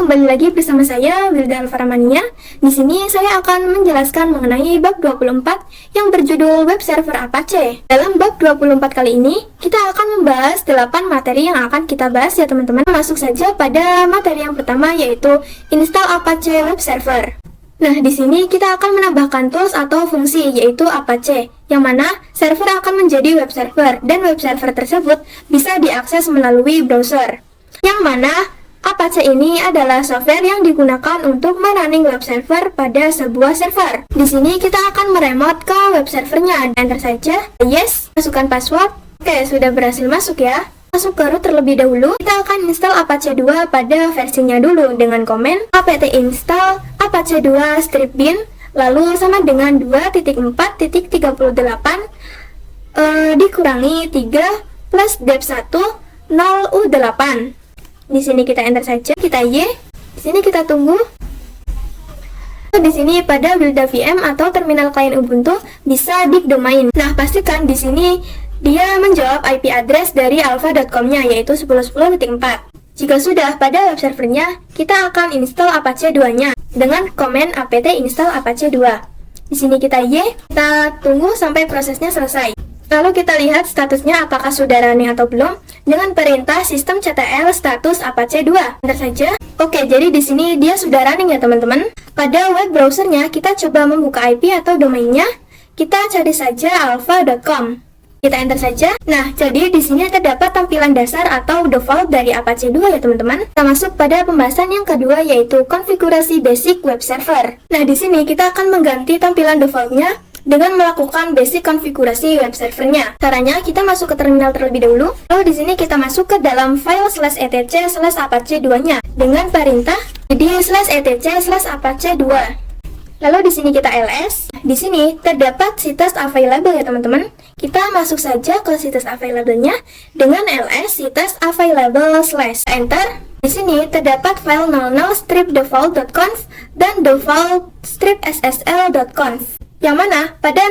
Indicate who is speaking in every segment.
Speaker 1: Kembali lagi bersama saya, Wilda Alfaramania. Di sini saya akan menjelaskan mengenai bab 24 yang berjudul Web Server Apache. Dalam bab 24 kali ini, kita akan membahas 8 materi yang akan kita bahas ya teman-teman. Masuk saja pada materi yang pertama, yaitu Install Apache Web Server. Nah, di sini kita akan menambahkan tools atau fungsi, yaitu Apache, yang mana server akan menjadi web server, dan web server tersebut bisa diakses melalui browser. Yang mana Apache ini adalah software yang digunakan untuk merunning web server pada sebuah server. Di sini kita akan meremote ke web servernya. Enter saja. Yes, masukkan password. Oke, sudah berhasil masuk ya. Masuk ke root terlebih dahulu. Kita akan install Apache 2 pada versinya dulu dengan komen apt install Apache 2 strip bin, lalu sama dengan 2.4.38 dikurangi 3 plus dev1 0u8. Di sini kita enter saja, kita Y. Di sini kita tunggu. Di sini pada Wilda VM atau terminal klien Ubuntu bisa dig domain. Nah, pastikan di sini dia menjawab IP address dari alpha.com-nya, yaitu 10.10.4. Jika sudah pada web servernya, kita akan install Apache 2-nya dengan komen apt install Apache 2. Di sini kita Y, kita tunggu sampai prosesnya selesai. Lalu kita lihat statusnya apakah sudah running atau belum dengan perintah systemctl status Apache 2. Enter saja. Oke, jadi di sini dia sudah running ya teman-teman. Pada web browsernya kita coba membuka IP atau domainnya. Kita cari saja alpha.com. Kita enter saja. Nah, jadi di sini terdapat tampilan dasar atau default dari Apache 2 ya teman-teman. Kita masuk pada pembahasan yang kedua, yaitu konfigurasi basic web server. Nah, di sini kita akan mengganti tampilan defaultnya dengan melakukan basic konfigurasi web servernya. Caranya kita masuk ke terminal terlebih dahulu. Lalu di sini kita masuk ke dalam file /etc/apache 2-nya dengan perintah id /etc/apache 2. Lalu di sini kita ls. Di sini terdapat situs available ya teman-teman. Kita masuk saja ke situs available-nya dengan ls situs available / enter. Di sini terdapat file 00strip-default.conf dan default-strip-ssl.conf. Yang mana pada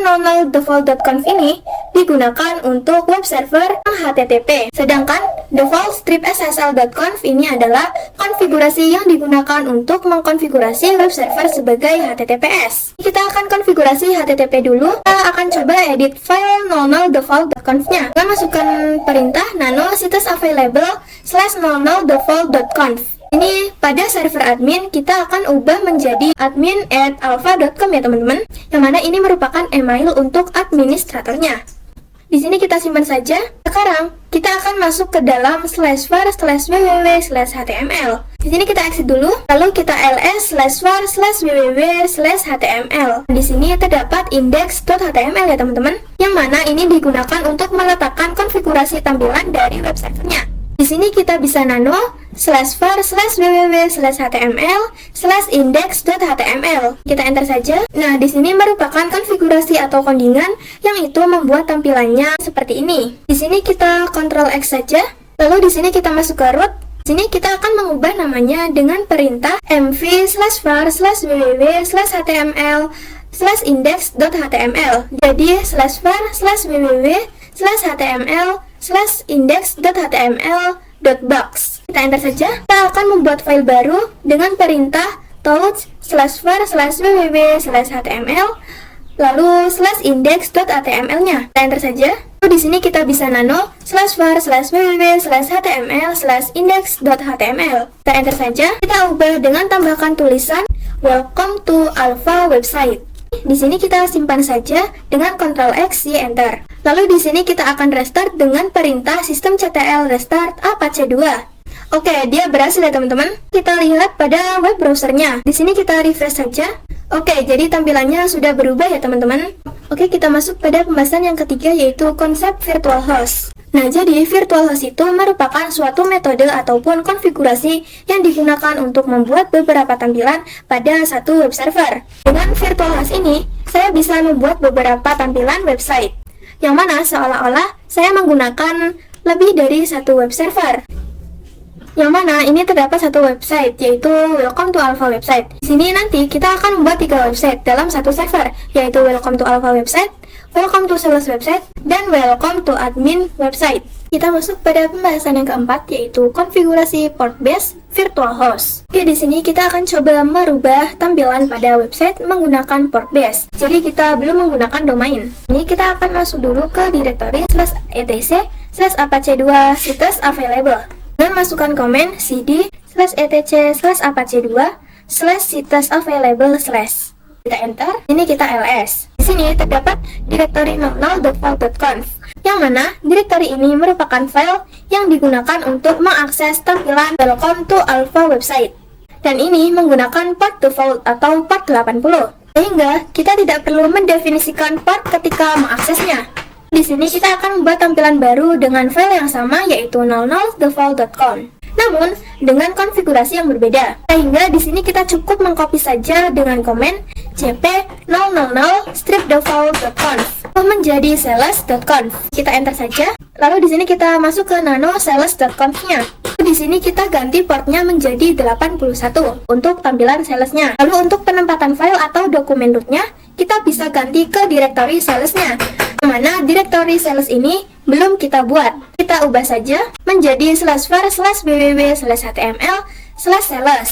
Speaker 1: 00default.conf ini digunakan untuk web server HTTP. Sedangkan default strip-ssl.conf ini adalah konfigurasi yang digunakan untuk mengkonfigurasi web server sebagai HTTPS. Kita akan konfigurasi HTTP dulu. Kita akan coba edit file 00default.conf-nya dengan masukkan perintah nano situs available /00default.conf. Ini pada server admin kita akan ubah menjadi admin@alpha.com ya teman-teman, yang mana ini merupakan email untuk administratornya. Di sini kita simpan saja. Sekarang kita akan masuk ke dalam /var/www/html. Di sini kita exit dulu, lalu kita ls/var/www/html. Di sini terdapat index.html ya teman-teman, yang mana ini digunakan untuk meletakkan konfigurasi tampilan dari web servernya. Di sini kita bisa nano /var/www/html/index.html. Kita enter saja. Nah, di sini merupakan konfigurasi atau codingan yang itu membuat tampilannya seperti ini. Di sini kita Ctrl X saja. Lalu di sini kita masuk ke root. Di sini kita akan mengubah namanya dengan perintah mv/var/www/html/index.html. Jadi /var/www/html/index.html.box. Kita enter saja. Kita akan membuat file baru dengan perintah touch/var/www/html lalu /index.html-nya. Kita enter saja. Di sini kita bisa nano /var/www/html/index.html. Kita enter saja. Kita ubah dengan tambahkan tulisan welcome to alpha website. Di sini kita simpan saja dengan Ctrl X, Y, Enter. Lalu di sini kita akan restart dengan perintah systemctl restart Apache 2. Oke, dia berhasil ya teman-teman. Kita lihat pada web browsernya. Di sini kita refresh saja. Oke, jadi tampilannya sudah berubah ya teman-teman. Oke, kita masuk pada pembahasan yang ketiga, yaitu konsep virtual host. Nah, jadi virtual host itu merupakan suatu metode ataupun konfigurasi yang digunakan untuk membuat beberapa tampilan pada satu web server. Dengan virtual host ini, saya bisa membuat beberapa tampilan website, yang mana seolah-olah saya menggunakan lebih dari satu web server. Yang mana ini terdapat satu website, yaitu Welcome to Alpha website. Di sini nanti kita akan membuat 3 website dalam satu server, yaitu Welcome to Alpha website, Welcome to Sales website, dan Welcome to Admin website. Kita masuk pada pembahasan yang keempat, yaitu konfigurasi port base virtual host. Oke, di sini kita akan coba merubah tampilan pada website menggunakan port base. Jadi kita belum menggunakan domain. Ini kita akan masuk dulu ke direktori /etc/apache2 situs available. Dan masukkan komen cd /etc/apache2 situs available /. Kita enter, ini kita ls. Di sini terdapat direktori 00.vault.conf, yang mana direktori ini merupakan file yang digunakan untuk mengakses tampilan Welcome to Alpha website. Dan ini menggunakan port default atau port 80, sehingga kita tidak perlu mendefinisikan port ketika mengaksesnya. Di sini kita akan membuat tampilan baru dengan file yang sama, yaitu 00default.conf. Namun dengan konfigurasi yang berbeda. Sehingga di sini kita cukup mengcopy saja dengan komen cp 000/default.conf menjadi sales.conf. Kita enter saja. Lalu di sini kita masuk ke nano sales.conf-nya. Di sini kita ganti portnya menjadi 81 untuk tampilan salesnya. Lalu untuk penempatan file atau dokumen rootnya, kita bisa ganti ke direktori salesnya. Mana direktori sales ini belum kita buat. Kita ubah saja menjadi /var/www/html/sales.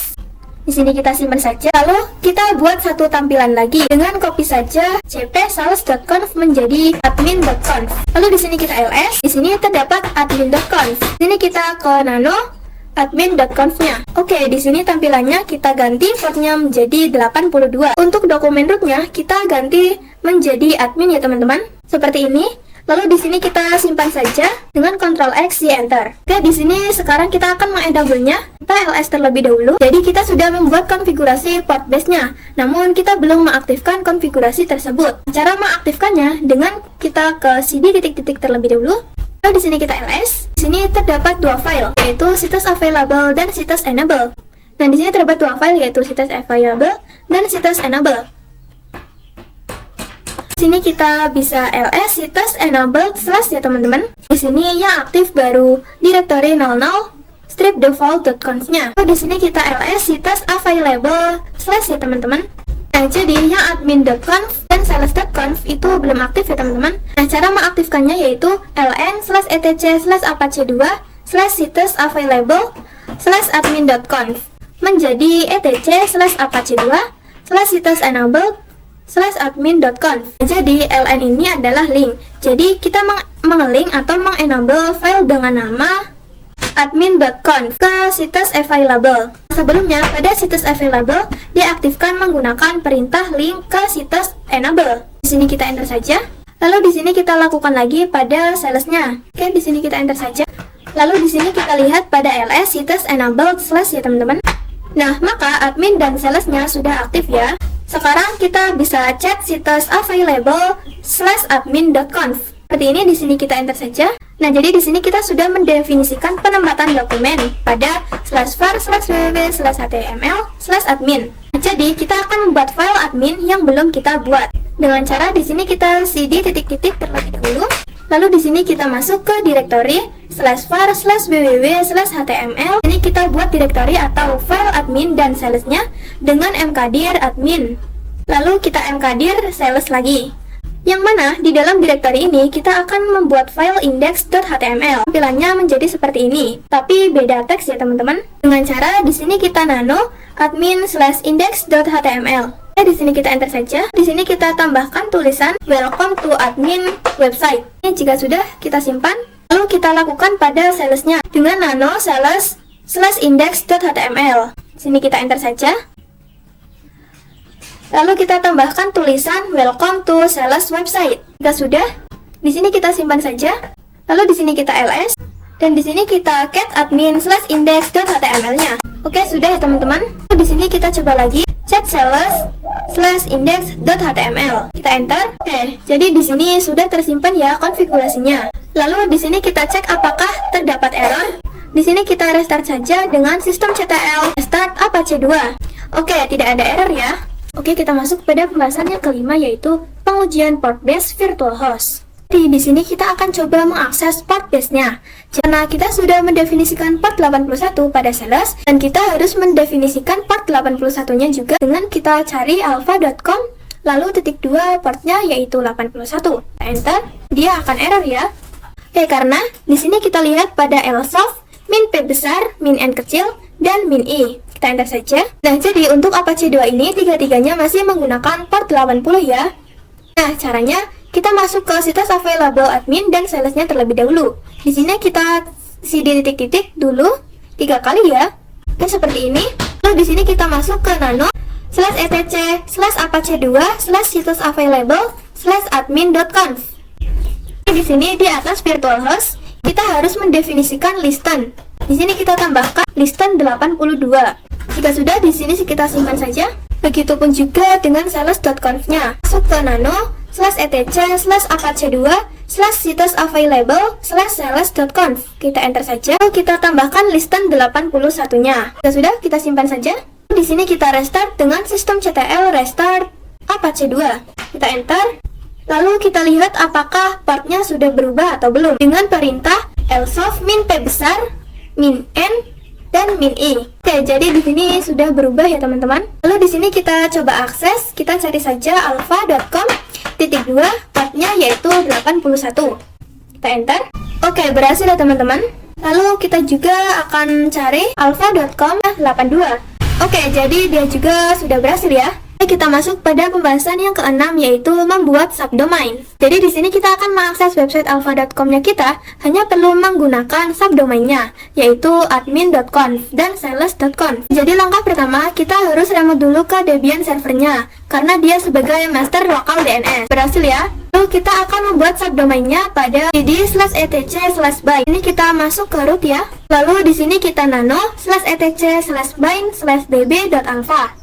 Speaker 1: Di sini kita simpan saja. Lalu kita buat satu tampilan lagi dengan copy saja cp sales.conf menjadi admin.conf. Lalu di sini kita ls. Di sini terdapat admin.conf. Di sini kita ke nano admin.conf-nya. Oke, di sini tampilannya kita ganti portnya menjadi 82. Untuk dokumen rootnya kita ganti menjadi admin ya teman-teman. Seperti ini. Lalu di sini kita simpan saja dengan Ctrl X di enter. Oke, di sini sekarang kita akan mengenable-nya. Kita ls terlebih dahulu. Jadi kita sudah membuat konfigurasi port base-nya. Namun kita belum mengaktifkan konfigurasi tersebut. Cara mengaktifkannya dengan kita ke cd titik-titik terlebih dahulu. Lalu di sini kita ls. Di sini terdapat dua file, yaitu situs available dan situs enable. Nah, di sini terdapat dua file, yaitu situs available dan situs enable. Di sini kita bisa ls situs enabled / ya teman-teman. Di sini yang aktif baru direktori 00/default.conf-nya. Di sini kita ls situs available / ya teman-teman. Nah, jadi yang admin.conf dan sales.conf itu belum aktif ya teman-teman. Nah, cara mengaktifkannya yaitu ln/etc/apache2 situs available /admin.conf menjadi etc/apache2 situs enabled /admin.conf. Jadi ln ini adalah link. Jadi kita mengelink atau mengenable file dengan nama admin.conf ke situs available. Sebelumnya pada situs available diaktifkan menggunakan perintah link ke situs enable. Di sini kita enter saja. Lalu di sini kita lakukan lagi pada salesnya. Oke, di sini kita enter saja. Lalu di sini kita lihat pada ls situs enabled / ya teman-teman. Nah, maka admin dan salesnya sudah aktif ya. Sekarang kita bisa cek situs available /admin.conf. Seperti ini, di sini kita enter saja. Nah, jadi di sini kita sudah mendefinisikan penempatan dokumen pada /var/www/html/admin. Jadi kita akan membuat file admin yang belum kita buat. Dengan cara di sini kita cd titik-titik terlebih dahulu. Lalu di sini kita masuk ke direktori /var/www/html. Ini kita buat direktori atau file admin dan salesnya dengan mkdir admin. Lalu kita mkdir sales lagi. Yang mana di dalam direktori ini kita akan membuat file index.html. Tampilannya menjadi seperti ini, tapi beda teks ya teman-teman. Dengan cara di sini kita nano admin/index.html. Di sini kita enter saja. Di sini kita tambahkan tulisan welcome to admin website. Ini jika sudah kita simpan. Lalu kita lakukan pada salesnya dengan nano sales/index.html. Sini kita enter saja. Lalu kita tambahkan tulisan welcome to sales website. Jika sudah, di sini kita simpan saja. Lalu di sini kita ls dan di sini kita cat admin/index.html-nya. Oke, sudah ya teman-teman. Di sini kita coba lagi chat sales/index.html. Kita enter. Oke, jadi di sini sudah tersimpan ya konfigurasinya. Lalu di sini kita cek apakah terdapat error. Di sini kita restart saja dengan systemctl start apache 2. Oke, tidak ada error ya. Oke, kita masuk pada pembahasan yang kelima, yaitu pengujian port base virtual host. Di sini kita akan coba mengakses port base-nya. Karena kita sudah mendefinisikan port 81 pada sales, dan kita harus mendefinisikan port 81-nya juga dengan kita cari alpha.com, lalu titik 2 portnya yaitu 81. Kita enter, dia akan error ya. Oke, karena di sini kita lihat pada lsoft, min P besar, min N kecil, dan min I. Kita enter saja. Nah, jadi untuk Apache 2 ini, tiga-tiganya masih menggunakan port 80 ya. Nah, caranya kita masuk ke situs available admin dan salesnya terlebih dahulu. Di sini kita cd titik-titik dulu 3 kali ya. Dan seperti ini. Lalu di sini kita masuk ke nano /etc/apache 2 /situs available /admin.conf. Di sini di atas virtual host kita harus mendefinisikan listen. Di sini kita tambahkan listen 82. Jika sudah, di sini kita simpan saja. Begitupun juga dengan sales.conf-nya. Masuk ke nano /etc/apache 2 /situs available /sales.conf. Kita enter saja. Kita tambahkan listen 81-nya. Jika sudah, kita simpan saja. Di sini kita restart dengan systemctl restart Apache 2. Kita enter. Lalu kita lihat apakah partnya sudah berubah atau belum. Dengan perintah lsoft min P besar, min N, dan min I. Oke, jadi di sini sudah berubah ya teman-teman. Lalu di sini kita coba akses. Kita cari saja alpha.com titik 2 partnya yaitu 81. Kita enter. Oke, berhasil ya teman-teman. Lalu kita juga akan cari alpha.com 82. Oke, jadi dia juga sudah berhasil ya. Kita masuk pada pembahasan yang keenam, yaitu membuat subdomain. Jadi di sini kita akan mengakses website alpha.com-nya kita hanya perlu menggunakan subdomainnya, yaitu admin.conf dan sales.conf. Jadi langkah pertama, kita harus remote dulu ke Debian servernya, karena dia sebagai master lokal DNS. Berhasil ya? Lalu kita akan membuat subdomainnya pada cd/etc/bind. Ini kita masuk ke root ya. Lalu di sini kita nano /etc/bind/db.alpha.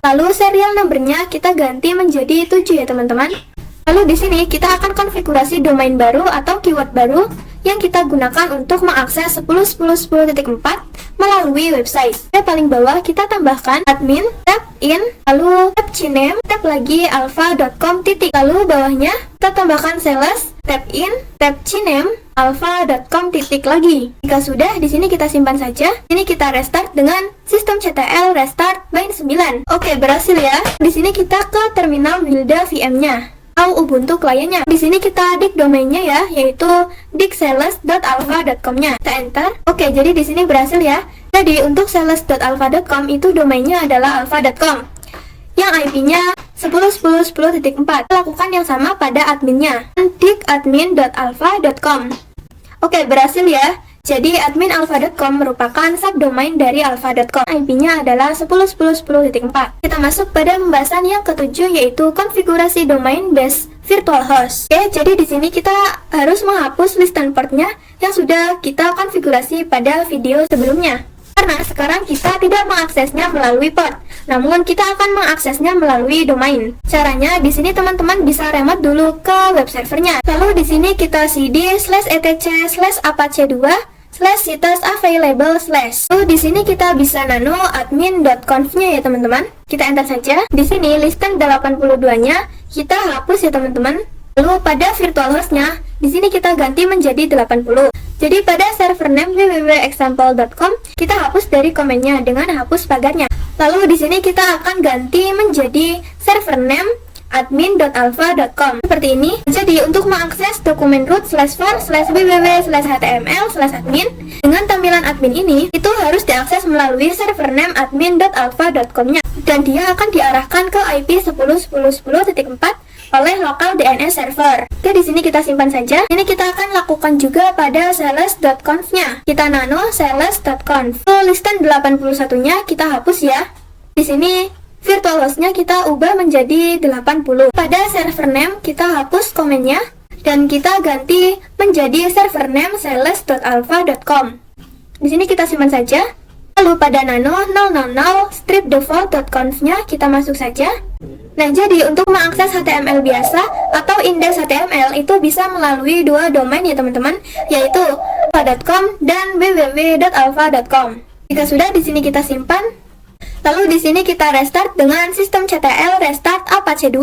Speaker 1: Lalu serial numbernya kita ganti menjadi 7 ya teman-teman. Lalu di sini kita akan konfigurasi domain baru atau keyword baru yang kita gunakan untuk mengakses 10.10.10.4 melalui website. Di paling bawah kita tambahkan admin, tab in, lalu tab cname, tab lagi alpha.com titik. Lalu bawahnya kita tambahkan sales, tab in, tab cname, alpha.com titik lagi. Jika sudah, di sini kita simpan saja. Ini kita restart dengan systemctl restart bind 9. Oke, berhasil ya. Di sini kita ke terminal builda VM-nya atau Ubuntu kliennya. Di sini kita dik domainnya ya, yaitu diksales.alpha.com-nya. Kita enter. Oke, jadi di sini berhasil ya. Jadi untuk sales.alpha.com itu domainnya adalah alpha.com. Yang IP-nya 10.10.10.4. Lakukan yang sama pada adminnya, dikadmin.alpha.com. Oke, berhasil ya. Jadi admin alpha.com merupakan subdomain dari alpha.com. IP-nya adalah 10.10.10.4. Kita masuk pada pembahasan yang ketujuh, yaitu konfigurasi domain base virtual host. Oke, jadi di sini kita harus menghapus listen portnya yang sudah kita konfigurasi pada video sebelumnya. Karena sekarang kita tidak mengaksesnya melalui port, namun kita akan mengaksesnya melalui domain. Caranya di sini teman-teman bisa remote dulu ke web servernya. Lalu di sini kita cd/etc/apache 2 /situs available /. Lalu di sini kita bisa nano admin.conf-nya ya teman-teman. Kita enter saja. Di sini listen 82-nya kita hapus ya teman-teman. Lalu pada virtual host-nya di sini kita ganti menjadi 80. Jadi pada server name www.example.com kita hapus dari komennya dengan hapus pagarnya. Lalu di sini kita akan ganti menjadi server name admin.alpha.com seperti ini. Jadi untuk mengakses dokumen root/var/www/html/admin dengan tampilan admin ini, itu harus diakses melalui server name admin.alpha.com-nya dan dia akan diarahkan ke IP 10.10.10.4 oleh lokal DNS server. Oke, di sini kita simpan saja. Ini kita akan lakukan juga pada sales.conf-nya. Kita nano sales.conf. Listen 81-nya kita hapus ya. Di sini virtual host-nya kita ubah menjadi 80. Pada server name kita hapus komennya dan kita ganti menjadi server name sales.alpha.com. Di sini kita simpan saja. Lalu pada nano 000 strip-default.conf-nya kita masuk saja. Nah, jadi untuk mengakses HTML biasa atau index HTML itu bisa melalui dua domain ya teman-teman, yaitu alpha.com dan www.alpha.com. Jika sudah, di sini kita simpan. Lalu di sini kita restart dengan systemctl restart Apache 2.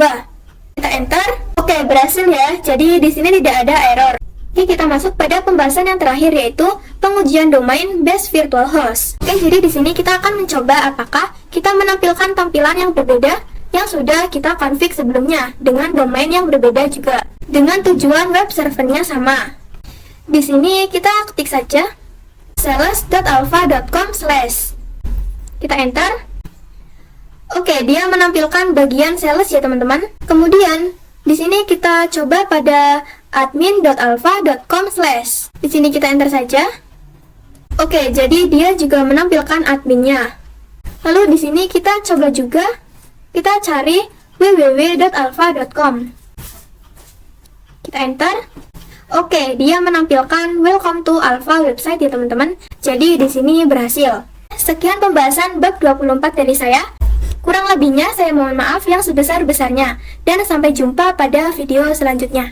Speaker 1: Kita enter. Oke, berhasil ya. Jadi di sini tidak ada error. Oke, kita masuk pada pembahasan yang terakhir, yaitu pengujian domain based virtual host. Oke, jadi di sini kita akan mencoba apakah kita menampilkan tampilan yang berbeda yang sudah kita config sebelumnya dengan domain yang berbeda juga, dengan tujuan web servernya sama. Di sini kita ketik saja sales.alpha.com/. Kita enter. Oke, dia menampilkan bagian sales ya teman-teman. Kemudian di sini kita coba pada admin.alpha.com/. Di sini kita enter saja. Oke, jadi dia juga menampilkan adminnya. Lalu di sini kita coba juga, kita cari www.alpha.com. Kita enter. Oke, dia menampilkan welcome to Alpha website ya teman-teman. Jadi di sini berhasil. Sekian pembahasan bab 24 dari saya. Kurang lebihnya saya mohon maaf yang sebesar-besarnya, dan sampai jumpa pada video selanjutnya.